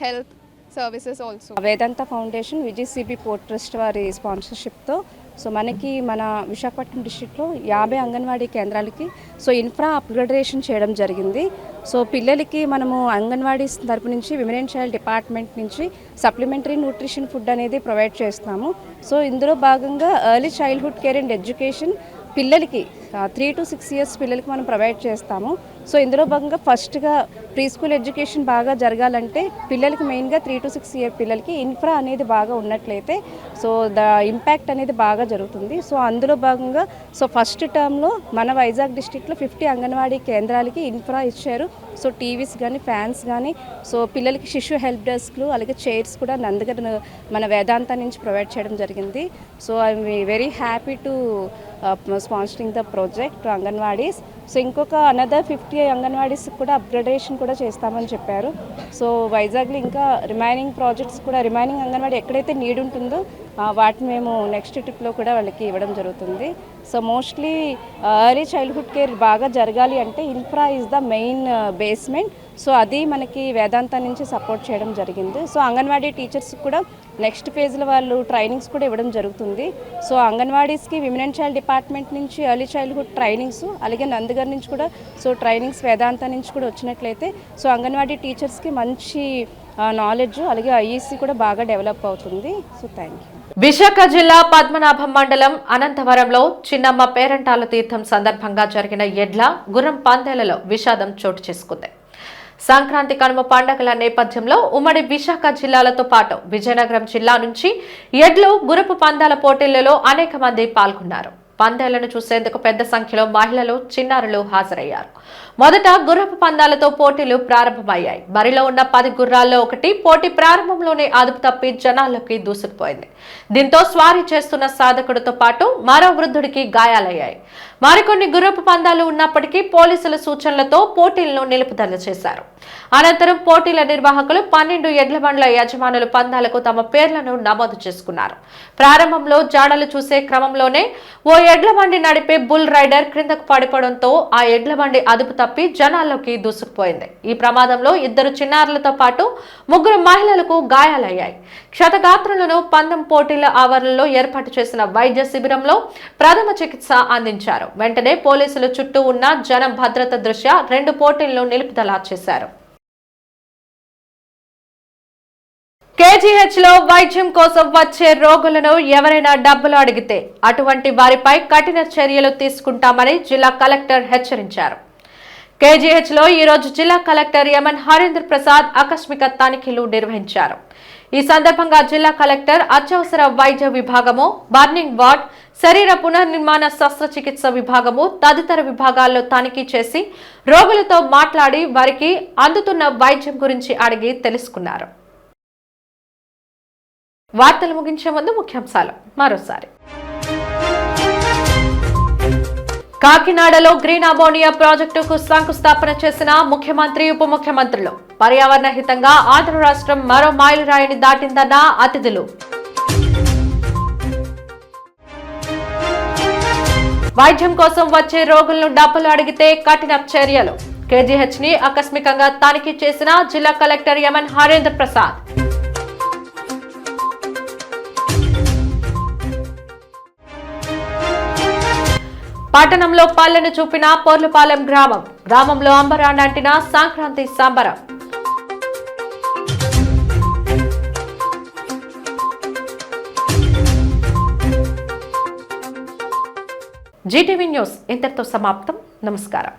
health services also. Vedanta foundation విజిసిబి port trust వారి స్పాన్సర్షిప్తో so మనకి మన విశాఖపట్నం డిస్ట్రిక్ట్లో 50 anganwadi కేంద్రాలకి so infra upgradation చేయడం జరిగింది. So పిల్లలకి మనము అంగన్వాడీ తరపు నుంచి విమెన్ అండ్ చైల్డ్ డిపార్ట్మెంట్ నుంచి సప్లిమెంటరీ న్యూట్రిషన్ ఫుడ్ అనేది ప్రొవైడ్ చేస్తున్నాము. సో ఇందులో భాగంగా early childhood care and education పిల్లలకి 3 to 6 years పిల్లలకి మనం ప్రొవైడ్ చేస్తాము. సో ఇందులో భాగంగా ఫస్ట్గా ప్రీ స్కూల్ ఎడ్యుకేషన్ బాగా జరగాలంటే పిల్లలకి మెయిన్గా 3 to 6 year పిల్లలకి ఇన్ఫ్రా అనేది బాగా ఉన్నట్లయితే సో ద ఇంపాక్ట్ అనేది బాగా జరుగుతుంది. సో అందులో భాగంగా సో ఫస్ట్ టర్మ్లో మన వైజాగ్ డిస్ట్రిక్ట్లో 50 అంగన్వాడీ కేంద్రాలకి ఇన్ఫ్రా ఇచ్చారు. సో టీవీస్ కానీ ఫ్యాన్స్ కానీ సో పిల్లలకి శిశు హెల్ప్ డెస్క్లు అలాగే చైర్స్ కూడా నందగర్ మన వేదాంత నుంచి ప్రొవైడ్ చేయడం జరిగింది. So I'm very happy to sponsoring the project anganwadis. So ఇంకొక అనదర్ 50 అంగన్వాడీస్ కూడా అప్గ్రేడేషన్ కూడా చేస్తామని చెప్పారు. సో వైజాగ్లో ఇంకా రిమైనింగ్ ప్రాజెక్ట్స్ కూడా రిమైనింగ్ అంగన్వాడీ ఎక్కడైతే నీడ్ ఉంటుందో వాటిని మేము నెక్స్ట్ ట్రిప్లో కూడా వాళ్ళకి ఇవ్వడం జరుగుతుంది. So mostly early childhood care బాగా జరగాలి అంటే infra is the main basement. So అది మనకి వేదాంత నుంచి సపోర్ట్ చేయడం జరిగింది. సో అంగన్వాడీ టీచర్స్ కూడా నెక్స్ట్ ఫేజ్లో వాళ్ళు ట్రైనింగ్స్ కూడా ఇవ్వడం జరుగుతుంది. సో అంగన్వాడీస్కి విమెన్ అండ్ చైల్డ్ డిపార్ట్మెంట్ నుంచి ఎర్లీ చైల్డ్హుడ్ ట్రైనింగ్స్ అలాగే నందగర్ నుంచి కూడా సో ట్రైనింగ్స్ వేదాంత నుంచి కూడా వచ్చినట్లయితే సో అంగన్వాడీ టీచర్స్కి మంచి నాలెడ్జ్ అలాగే ఐఈసీ కూడా బాగా డెవలప్ అవుతుంది. So thank you. విశాఖ జిల్లా పద్మనాభం మండలం అనంతవరంలో చిన్నమ్మ పేరంటాల తీర్థం సందర్భంగా జరిగిన ఎడ్ల గుర్రం పందేలలో విషాదం చోటు చేసుకుంది. సంక్రాంతి కనుమ పండుగల నేపథ్యంలో ఉమ్మడి విశాఖ జిల్లాలతో పాటు విజయనగరం జిల్లా నుంచి ఎడ్లు గుర్రపు పందాల పోటీలలో అనేక మంది పాల్గొన్నారు. పందేలను చూసేందుకు పెద్ద సంఖ్యలో మహిళలు చిన్నారులు హాజరయ్యారు. మొదట గుర్రపు పందాలతో పోటీలు ప్రారంభమయ్యాయి. బరిలో ఉన్న 10 గుర్రాల్లో ఒకటి పోటీ ప్రారంభంలోనే అదుపు తప్పి జనాల్లోకి దూసుకుపోయింది. దీంతో స్వారీ చేస్తున్న సాధకుడితో పాటు మరో వృద్ధుడికి గాయాలయ్యాయి. మరికొన్ని గుర్రపు పందాలు ఉన్నప్పటికీ పోలీసుల సూచనలతో పోటీలను నిలుపుదల చేశారు. అనంతరం పోటీల నిర్వాహకులు 12 ఎడ్ల బండ్ల యజమానులు పందాలకు తమ పేర్లను నమోదు చేసుకున్నారు. ప్రారంభంలో జాడలు చూసే క్రమంలోనే ఓ ఎడ్ల బండి నడిపే బుల్ రైడర్ క్రిందకు పడిపోవడంతో ఆ ఎడ్ల బండి అదుపు తప్పి జనాల్లోకి దూసుకుపోయింది. ఈ ప్రమాదంలో 2 చిన్నారులతో పాటు 3 మహిళలకు గాయాలయ్యాయి. క్షతగాత్రులను పందెం పోటీల ఆవరణలో ఏర్పాటు చేసిన వైద్య శిబిరంలో ప్రథమ చికిత్స అందించారు. వెంటనే పోలీసులు చుట్టూ ఉన్న జనం భద్రత దృష్ట్యా 2 పోటీలను నిలుపుదల చేశారు. కేజీహెచ్ లో వైద్యం కోసం వచ్చే రోగులను ఎవరైనా డబ్బులు అడిగితే అటువంటి వారిపై కఠిన చర్యలు తీసుకుంటామని జిల్లా కలెక్టర్ హెచ్చరించారు. కేజీహెచ్ లో ఈ రోజు జిల్లా కలెక్టర్ ఎంఎన్ హరేంద్ర ప్రసాద్ ఆకస్మిక తనిఖీలు నిర్వహించారు. ఈ సందర్భంగా జిల్లా కలెక్టర్ అత్యవసర వైద్య విభాగము, బర్నింగ్ వార్డ్, శరీర పునర్నిర్మాణ శస్త్రచికిత్స విభాగము తదితర విభాగాల్లో తనిఖీ చేసి రోగులతో మాట్లాడి వారికి అందుతున్న వైద్యం గురించి అడిగి తెలుసుకున్నారు. వార్తలు ముగించే ముందు ముఖ్యాంశాలు మరోసారి. కాకినాడలో గ్రీన్ అమోనియా ప్రాజెక్టుకు శంకుస్థాపన చేసిన ముఖ్యమంత్రి, ఉప ముఖ్యమంత్రులు. పర్యావరణ హితంగా ఆంధ్ర రాష్ట్రం మరో మైలురాయిని దాటిందన్న అతిథులు. వైద్యం కోసం వచ్చే రోగులను డబ్బులు అడిగితే కఠిన చర్యలు. కేజీహెచ్ ని ఆకస్మికంగా తనిఖీ చేసిన జిల్లా కలెక్టర్ ఎంఎన్ హరేంద్ర ప్రసాద్. పట్టణంలో పల్లెను చూపిన పోర్లుపాలెం గ్రామం. గ్రామంలో అంబరాన్నంటిన సంక్రాంతి సంబరం. జీటీవీ న్యూస్ ఇంతటితో సమాప్తం. నమస్కారం.